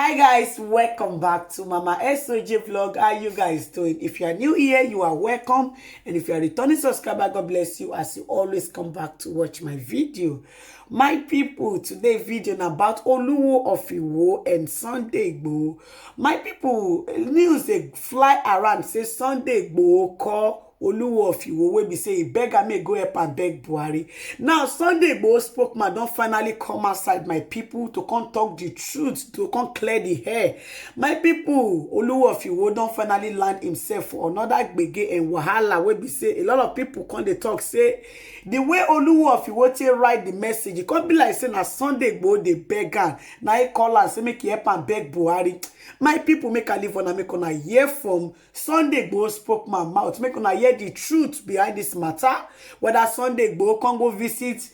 Hi guys, welcome back to Mama SOJ vlog. How you guys doing? If you are new here, you are welcome, and if you are a returning subscriber, God bless you as you always come back to watch my video. My people, today video na about Oluwo of Igboho and Sunday Igboho. My people, news they fly around say Sunday Igboho call Oluwo of Igboho wey be say he beg am make go help and beg Buhari. Now Sunday Igboho spokesman don finally come outside, my people, to come talk the truth, to come clear the hair. My people, Oluwo of Igboho don finally land himself for another gbege and wahala wey be say a lot of people come dey talk say the way Oluwo of Igboho take write the message, e come be like say na Sunday Igboho dey beg am. Na he call am say make he help and beg Buhari. My people, make a leave on, make una hear from Sunday Igboho spokesman mouth, make una hear the truth behind this matter, whether Sunday Igboho can go visit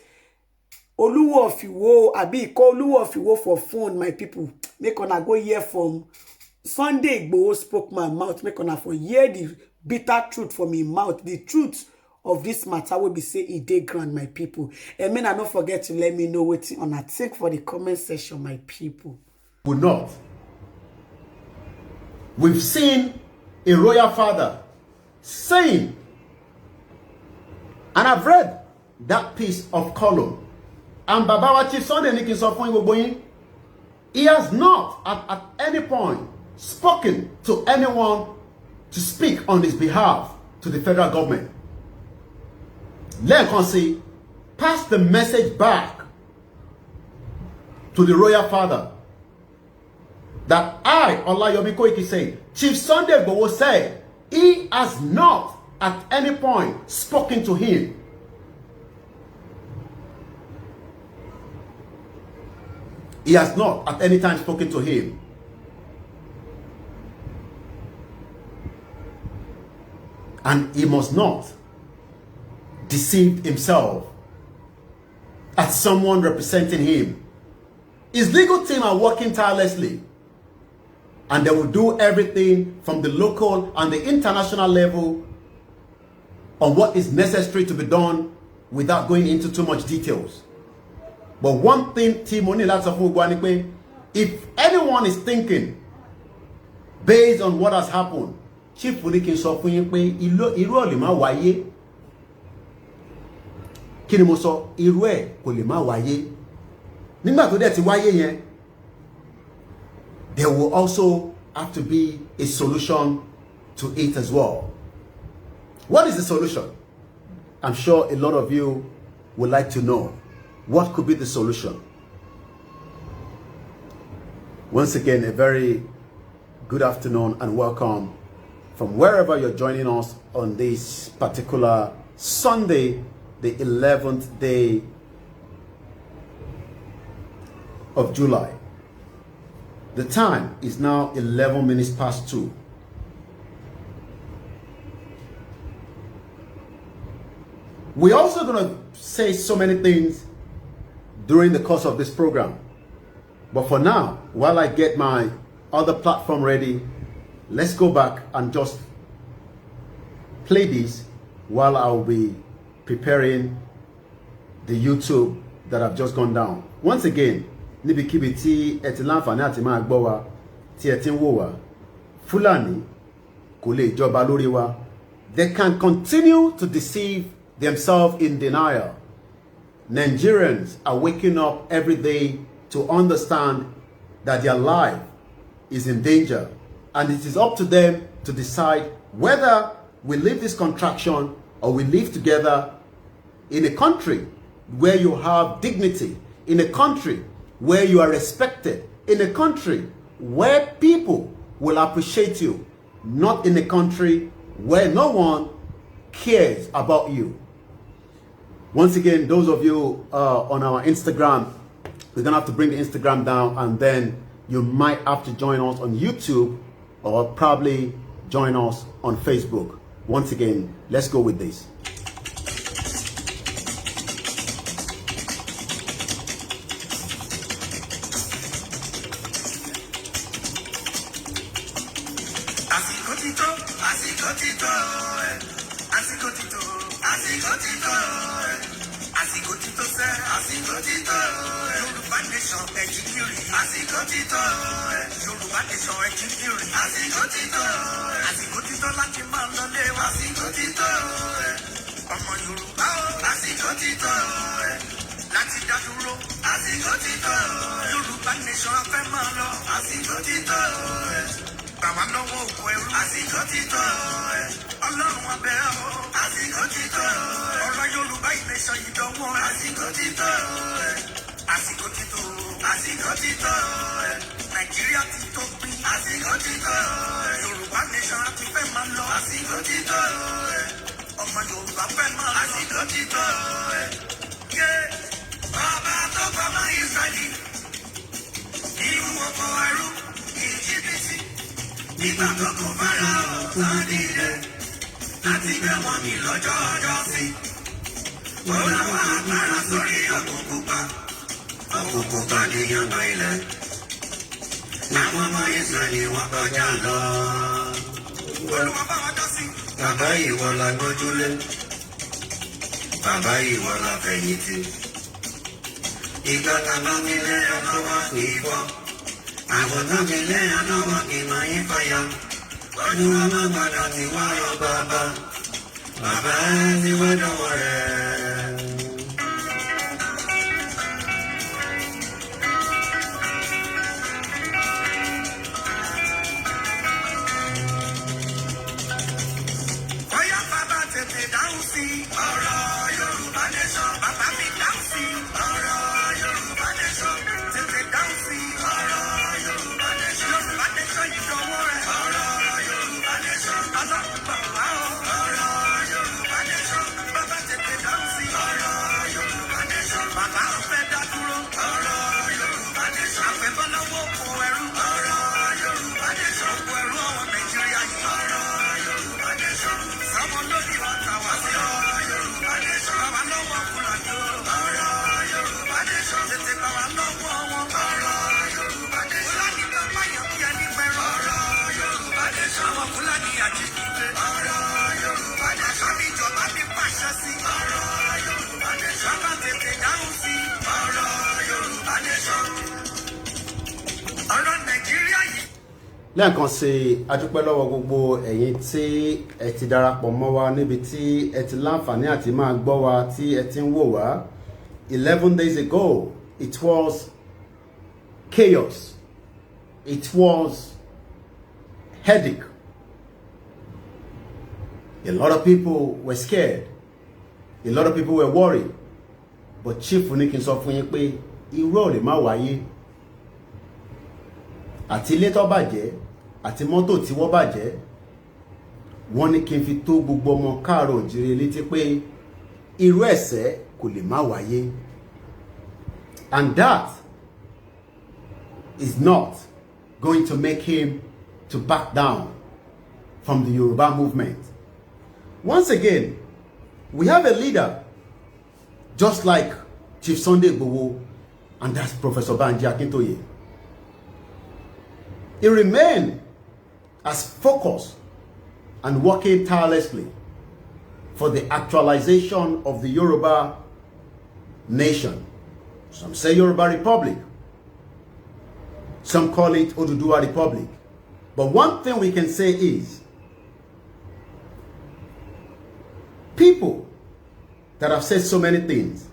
Oluwo of Igboho, abi call Oluwo of Igboho for phone. My people, make una go hear from Sunday Igboho spokesman mouth, make una for hear the bitter truth from him mouth, the truth of this matter will be say e dey grand, my people. And men, I don't forget to let me know what you wanna think for the comment section, my people. Would not. We've seen a royal father saying, and I've read that piece of Cl0ut, and Babawa Chief Sunday Nikin Sofun Igboho, he has not at any point spoken to anyone to speak on his behalf to the federal government. Let us see, pass the message back to the royal father that I, Olayomi Koiki, say, Chief Sunday Igboho said he has not at any point spoken to him. He has not at any time spoken to him. And he must not deceive himself as someone representing him. His legal team are working tirelessly, and they will do everything from the local and the international level on what is necessary to be done without going into too much details. But one thing, if anyone is thinking based on what has happened, Chief Fulikin sọ fún yín pé irú ò lè má wáyé. Kí ni mo sọ? Irú ẹ̀ kò lè má wáyé. Nígbà tó dẹ̀ ti wáyé yẹn, there will also have to be a solution to it as well. What is the solution? I'm sure a lot of you would like to know. What could be the solution? Once again, a very good afternoon and welcome from wherever you're joining us on this particular Sunday, the 11th day of July. The time is now 11 minutes past 2. We're also going to say so many things during the course of this program. But for now, while I get my other platform ready, let's go back and just play this while I'll be preparing the YouTube that I've just gone down. Once again, níbikíbi tí ẹ ti láǹfààní àti máa gbọ́ wa, tí ẹ ti ń wò wá, Fúlàní kò lè jọba lórí wa. They can continue to deceive themselves in denial. Nigerians are waking up every day to understand that their life is in danger, and it is up to them to decide whether we leave this contraction or we live together in a country where you have dignity, in a country where you are respected, in a country where people will appreciate you, not in a country where no one cares about you. Once again, those of you on our Instagram, we're gonna have to bring the Instagram down, and then you might have to join us on YouTube or probably join us on Facebook. Once again, let's go with this. Yorùbá nation Nàìjíríà àsìkò ti tó Yorùbá nation ẹ ti fi rìn. Àsìkò ti tó. Àsìkò ti tó láti máa lọ lé wa. Àsìkò ti tó. Ọmọ Yorùbá o. Àsìkò ti tó. Láti dá dúró. Àsìkò ti tó. Yorùbá nation a fẹ́ máa lọ. Àsìkò ti tó. Bàbá lọ́wọ́ òkú ẹrú. Àsìkò ti tó. Ọlọ́run abẹ́ o. Àsìkò ti tó. Ọ̀rọ̀ Yorùbá nation yìí dánwọ́. Àsìkò ti tó. Àsìkò ti tó. Àsìkò ti tó. Nàìjíríà ti tó pín. Àsìkò ti tó. Yorùbá nation a ti fẹ́ máa lọ. Àsìkò ti tó. Ọmọ Yorùbá fẹ́ máa lọ. Àsìkò ti tó. Bàbá tó bàbá Ísírẹ́lì. Irú ọkọ̀ ẹrú. Íjíbítì. Nígbà tó kò fara ọ̀tán dìde. Láti gbé wọn mi lọ́jọ́ ọjọ́ sí. Ó láwọn agbára sórí ọkùn pupa. Ọkùn pupa ní yàgbọ́ ilẹ̀. Àwọn ọmọ Ísírẹ́lì wọ́n kọjá lọ. Olúwa bá wọn dọ́ sí. Bàbá ìwọ la gbójúlé. Bàbá ìwọ la fẹ̀yìntì. Ìgbà tàbá mi lé ọ̀nà wa kì í fọ́. Àwọn tó mi lé ọ̀nà wa kì máa yín fàyà. Olúwa má gbàdọ̀ tí wá yọ bàbá. Bàbá ti wá dọ̀wọ́ rẹ̀. Bóyá bàbá tètè dáhùn sí ọ̀rọ̀ Yorùbá nation. Bàbá mi dáhùn sí ọ̀rọ̀ Yorùbá nation. Tètè dáhùn sí ọ̀rọ̀ Yorùbá nation. Yorùbá nation yìí dọ̀wọ́ rẹ̀. Ọ̀rọ̀ Yorùbá nation. Ọlọ́run bàbá o. Ọ̀rọ̀ Yorùbá nation. Bàbá tètè dáhùn sí ọ̀rọ̀ Yorùbá nation. Bàbá ń fẹ́ dá dúró. Ọ̀rọ̀ Yorùbá nation. Àfẹ́fẹ́ lọ́wọ́ kò ẹrú. Ọ̀rọ̀ Yorùbá nation. Kò ẹrú ọ̀wọ́ Nàìjíríà yìí. Ọ̀rọ̀ Yorùbá nation. Sọ́mọ lórí ọ̀tá wá sí ọ̀rọ̀ Yorùbá nation. Bàbá lọ́wọ́ Fúlàní o. Ọ̀rọ̀ Yorùbá nation. Tètè bàbá lọ́wọ́ wọn. Ọ̀rọ̀ Yorùbá nation. Fúlàní ló báyọ̀ kí ẹni pẹ̀rọ. Ọ̀rọ̀ Yorùbá nation. Àwọn Fúlàní àjíkígbé. Ọ̀rọ̀ Yorùbá nation. Àmì ìjọba mi pàṣẹ sí. Ọ̀rọ̀ Yorùbá nation. Bàbá tètè dáhùn sí. Ọ̀rọ̀ Yorùbá nation. Ọ̀rọ̀ Nàìjíríà yìí. lẹ́ẹ̀kan sí adúpẹ́ lọ́wọ́ gbogbo ẹ̀yin tí ẹ ti darapọ̀ mọ́ wa níbi tí ẹ ti láǹfààní àti máa gbọ́ wa tí ẹ ti ń wò wá. 11 days ago it was chaos, it was headache. A lot of people were scared, a lot of people were worried, but Chief ní kí n sọ fún yín pé irú ò lè má wáyé. Àti ilé tó bàjẹ́ àti mọ́tò tí wọ́n bàjẹ́, wọ́n ní kí n fi tó gbogbo ọmọ káàárọ̀ òjìrè létí pé irú ẹ̀ṣẹ̀ kò lè má wáyé. And that is not going to make him to back down from the Yoruba movement. Once again, we have a leader just like Chief Sunday Igboho, and that's Professor Banji Akintoye. He remained as focused and working tirelessly for the actualization of the Yoruba nation. Some say Yoruba Republic. Some call it Oduduwa Republic. But one thing we can say is, people that have said so many things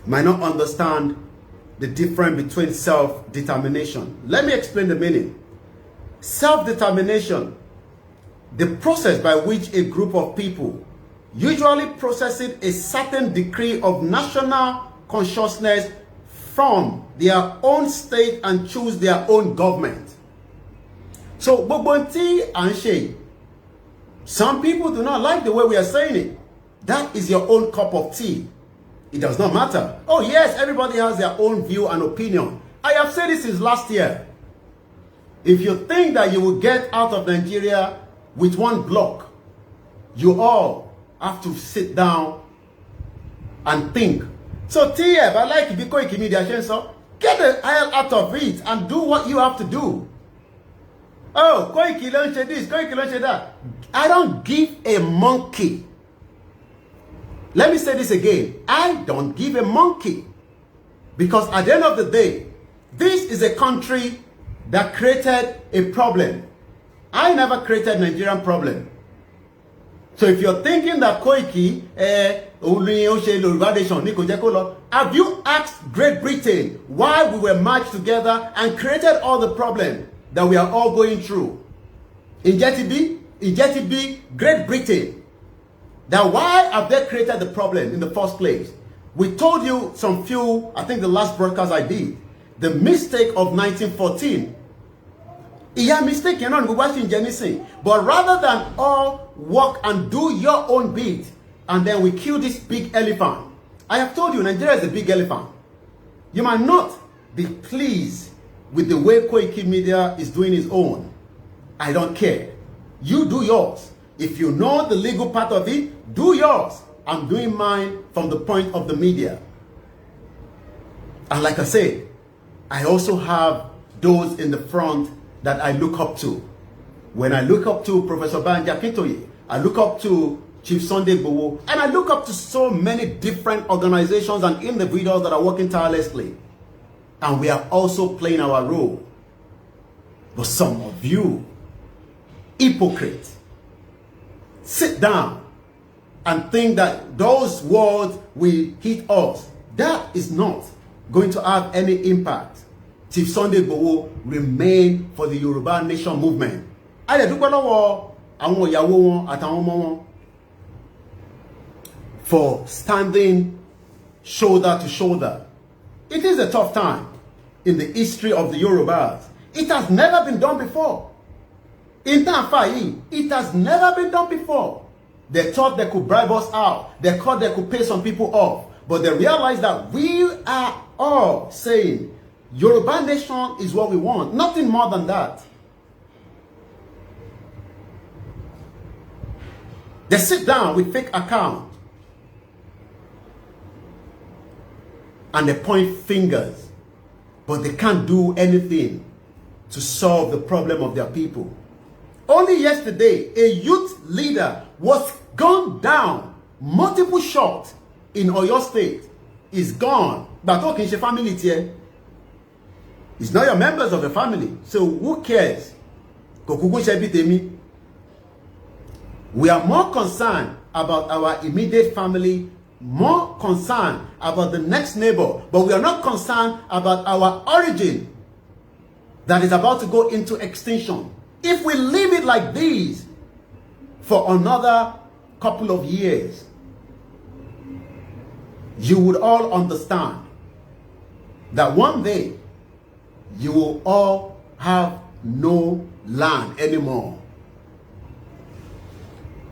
might not understand the difference between self-determination. Let me explain the meaning. Self-determination, the process by which a group of people, usually possessing a certain degree of national consciousness, from their own state and choose their own government. So, gbogbo tí à ń ṣe, some people do not like the way we are saying it. That is your own cup of tea. It does not matter. Oh yes, everybody has their own view and opinion. I have said this since last year. If you think that you will get out of Nigeria with one block, you all have to sit down and think. So TF, I like if you go to media, get the hell out of it and do what you have to do. Oh, Koiki launch this, Koiki launch that. I don't give a monkey. Let me say this again. I don't give a monkey. Because at the end of the day, this is a country that created a problem. I never created Nigerian problem. So if you're thinking that Koiki, have you asked Great Britain why we were marched together and created all the problem that we are all going through? In JTB, Great Britain, that why have they created the problem in the first place? We told you I think the last broadcast I did, the mistake of 1914. Yeah, mistake, you're not watching anything. But rather than all work and do your own bit, and then we kill this big elephant. I have told you, Nigeria is a big elephant. You might not be pleased with the way Koiki Media is doing its own. I don't care. You do yours. If you know the legal part of it, do yours. I'm doing mine from the point of the media. And like I said, I also have those in the front that I look up to. When I look up to Professor Banja Kintoye, I look up to Chief Sunday Igboho, and I look up to so many different organizations and individuals that are working tirelessly. And we are also playing our role. But some of you, hypocrites, sit down and think that those words will hit us. That is not going to have any impact. Chief Sunday Igboho remain for the Yoruba Nation movement. For standing shoulder to shoulder. It is a tough time in the history of the Yorubas. It has never been done before. In Tanfai, it has never been done before. They thought they could bribe us out. They thought they could pay some people off. But they realized that we are all saying, Yoruba Nation is what we want. Nothing more than that. They sit down with fake account and they point fingers, but they can't do anything to solve the problem of their people. Only yesterday, a youth leader was gunned down, multiple shots in Oyo State. Is gone. But talking to family here. It's not your members of the family. So who cares? We are more concerned about our immediate family, more concerned about the next neighbor, but we are not concerned about our origin that is about to go into extinction. If we leave it like this for another couple of years, you would all understand that one day you will all have no land anymore.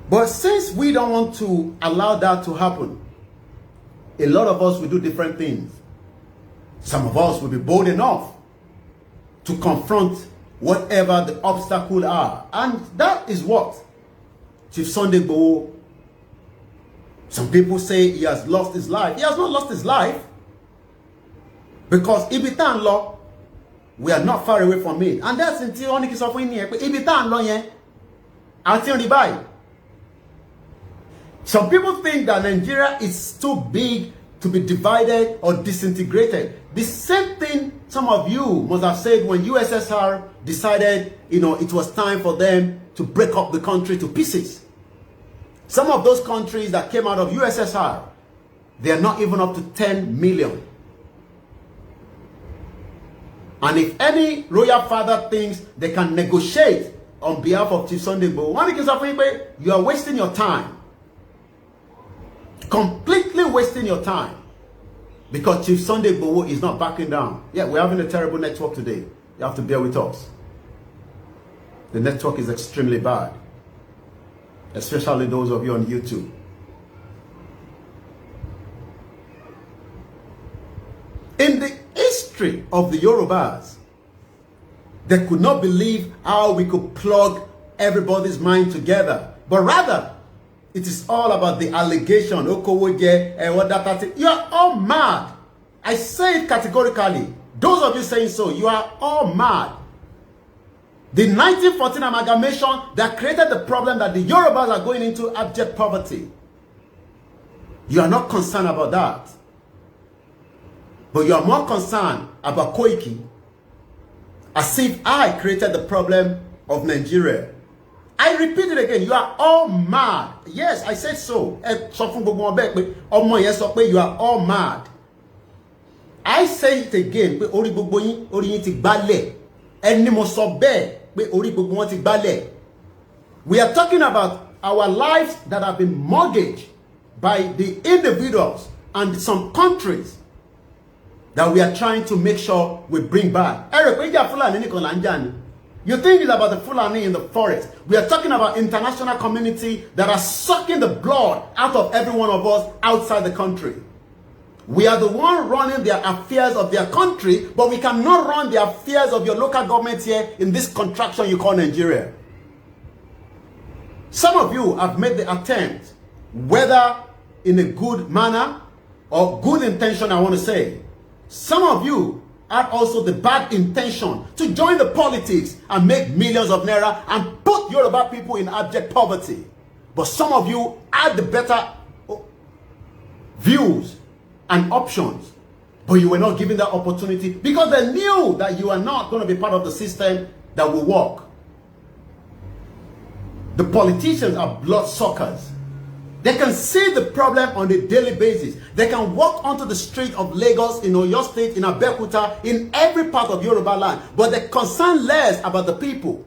But since we don't want to allow that to happen, a lot of us will do different things. Some of us will be bold enough to confront whatever the obstacles are. And that is what Chief Sunday Igboho, some people say he has lost his life. He has not lost his life. Because Ibitan law, we are not far away from it. And that's until only kiss of Ibitan law, yeah. Until the buy. Some people think that Nigeria is too big to be divided or disintegrated. The same thing some of you must have said when USSR decided, it was time for them to break up the country to pieces. Some of those countries that came out of USSR, they are not even up to 10 million. And if any royal father thinks they can negotiate on behalf of Chief Sunday Igboho, you are wasting your time. Completely wasting your time. Because Chief Sunday Igboho is not backing down. Yeah, we're having a terrible network today. You have to bear with us. The network is extremely bad. Especially those of you on YouTube. In the history of the Yorubas, they could not believe how we could plug everybody's mind together. But rather, it is all about the allegation. You are all mad. I say it categorically. Those of you saying so, you are all mad. The 1914 amalgamation that created the problem that the Yorubas are going into abject poverty. You are not concerned about that. But you are more concerned about Koiki as if I created the problem of Nigeria. I repeat it again, you are all mad. Yes, I said so. You are all mad. I say it again, we are talking about our lives that have been mortgaged by the individuals and some countries that we are trying to make sure we bring back. You think it's about the Fulani in the forest. We are talking about international community that are sucking the blood out of every one of us outside the country. We are the one running their affairs of their country, but we cannot run the affairs of your local government here in this contraction you call Nigeria. Some of you have made the attempt, whether in a good manner or good intention, I want to say. Some of you had also the bad intention to join the politics and make millions of naira and put Yoruba people in abject poverty. But some of you had the better views and options, but you were not given that opportunity because they knew that you are not going to be part of the system that will work. The politicians are bloodsuckers. They can see the problem on a daily basis. They can walk onto the street of Lagos, in Oyo State, in Abeokuta, in every part of Yoruba land, but they concern less about the people.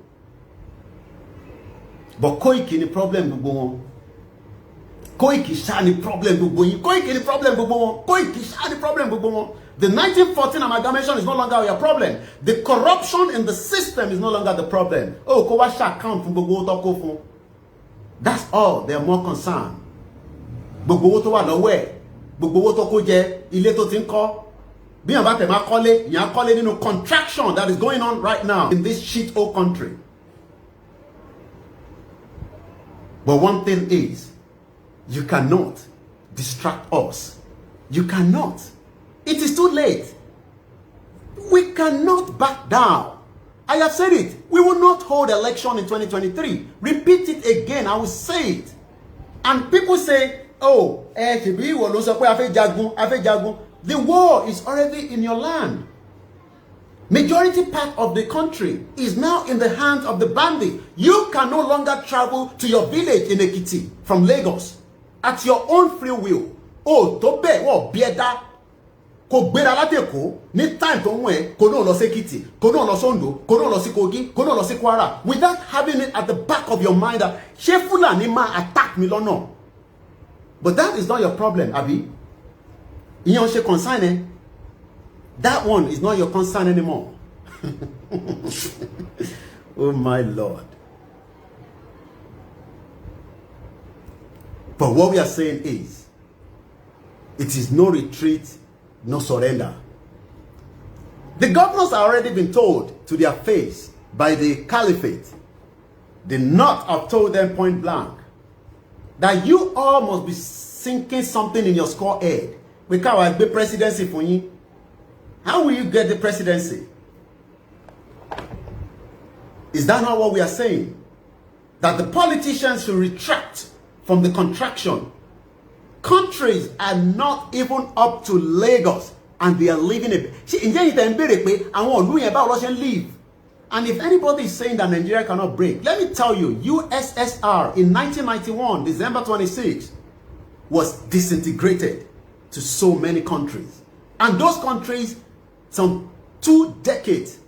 But Koiki ni problem gbogbo wọn. Koiki sha ni problem gbogbo yin. Koiki ni problem gbogbo wọn. Koiki sha ni problem gbogbo wọn. The 1914 amalgamation is no longer your problem. The corruption in the system is no longer the problem. Oh, ko wa sha account fún gbogbo to ko fún. That's all. They are more concerned. Gbogbo owó tó wà lọ́wọ́ ẹ̀, gbogbo owó tó kó jẹ, ilé tó ti ń kọ́. Bí yàn bá tẹ̀ máa kọ́lé, yàn á kọ́lé nínú contraction that is going on right now in this shit hole country. But one thing is, you cannot distract us. You cannot. It is too late. We cannot back down. I have said it. We will not hold election in 2023. Repeat it again. I will say it. And people say, oh, the war is already in your land. Majority part of the country is now in the hands of the bandits. You can no longer travel to your village in Ekiti from Lagos at your own free will. Oh, tobe, oh, bieda. Kò gbéra láti Èkó ní time tó ń wẹ̀ kò náà lọ sí Èkìtì kò náà lọ sóńdó kò náà lọ sí Kogi kò náà lọ sí Kwara without having it at the back of your mind that ṣé Fúlàní máa attack mi lọ́nà. But that is not your problem, Abi. Ìyẹn ò ṣe concern ẹ. That one is not your concern anymore. Oh my Lord. But what we are saying is, it is no retreat, no surrender. The governors have already been told to their face by the caliphate. The North have told them point blank that you all must be sinking something in your skull head. We can't be presidency for you. How will you get the presidency? Is that not what we are saying? That the politicians should retract from the contraction. Countries are not even up to Lagos and they are living it. Live. And if anybody is saying that Nigeria cannot break, let me tell you, USSR in 1991, December 26, was disintegrated to so many countries. And those countries, some 2 decades.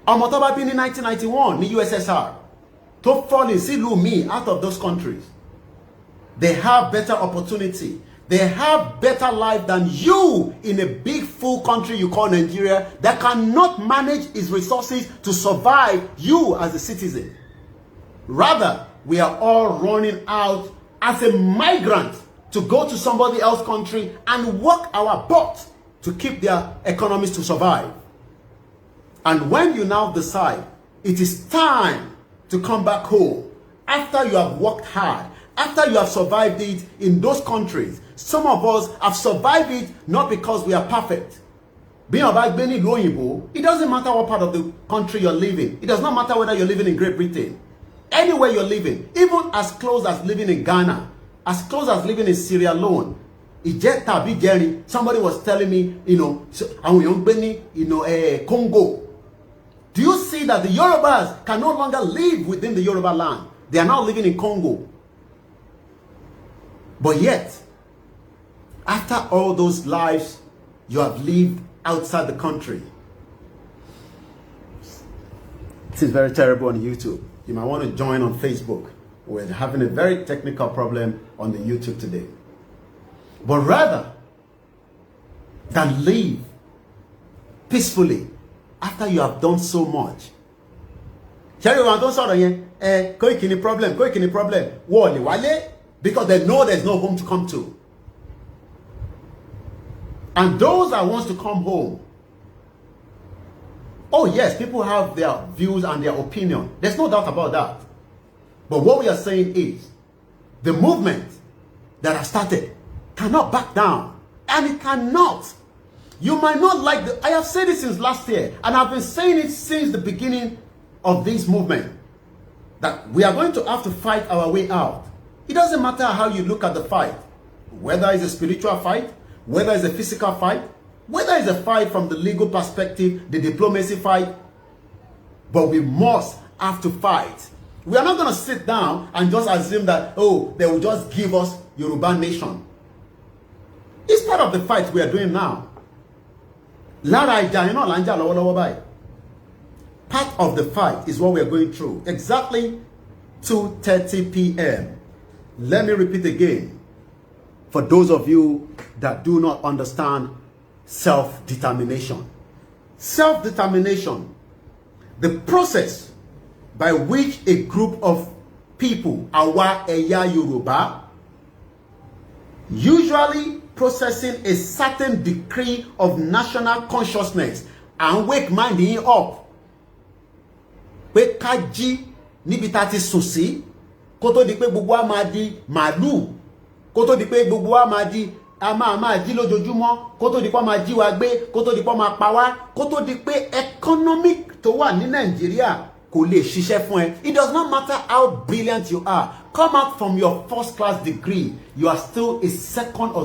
Amotoba been in 1991, the USSR, to fall in Silumi out of those countries. They have better opportunity. They have better life than you in a big full country you call Nigeria that cannot manage its resources to survive you as a citizen. Rather, we are all running out as a migrant to go to somebody else's country and work our butt to keep their economies to survive. And when you now decide it is time to come back home, after you have worked hard, after you have survived it in those countries, some of us have survived it not because we are perfect. Being about Benny Loyibo, it doesn't matter what part of the country you're living. It does not matter whether you're living in Great Britain. Anywhere you're living, even as close as living in Ghana, as close as living in Sierra Leone. Somebody was telling me, Congo. see that the Yorubas can no longer live within the Yoruba land. They are now living in Congo. But yet, after all those lives you have lived outside the country, this is very terrible on YouTube. You might want to join on Facebook. We're having a very technical problem on the YouTube today. But rather than live peacefully after you have done so much. Problem. Because they know there's no home to come to. And those that wants to come home, oh yes, people have their views and their opinion. There's no doubt about that. But what we are saying is, the movement that has started cannot back down. And it cannot. You might not like I have said it since last year, and I've been saying it since the beginning of this movement, that we are going to have to fight our way out. It doesn't matter how you look at the fight, whether it's a spiritual fight, whether it's a physical fight, whether it's a fight from the legal perspective, the diplomacy fight, but we must have to fight. We are not going to sit down and just assume that, oh, they will just give us Yoruba nation. It's part of the fight we are doing now. Part of the fight is what we are going through. Exactly 2:30 p.m. Let me repeat again. For those of you that do not understand self-determination. Self-determination, the process by which a group of people, Awa Eya Yoruba, usually processing a certain degree of national consciousness and wake minding up. Pé kájí níbi tá ti sùn sí, kó tó di pé gbogbo wa máa di màlúù, kó tó di pé gbogbo wa máa di a máa jí lójoojúmọ́, kó tó di pé máa jí wa gbé, kó tó di pé máa pa wá, kó tó di pé economic tó wà ní Nàìjíríà kò lè ṣiṣẹ́ fún ẹ. It does not matter how brilliant you are. Come out from your first class degree, you are still a second or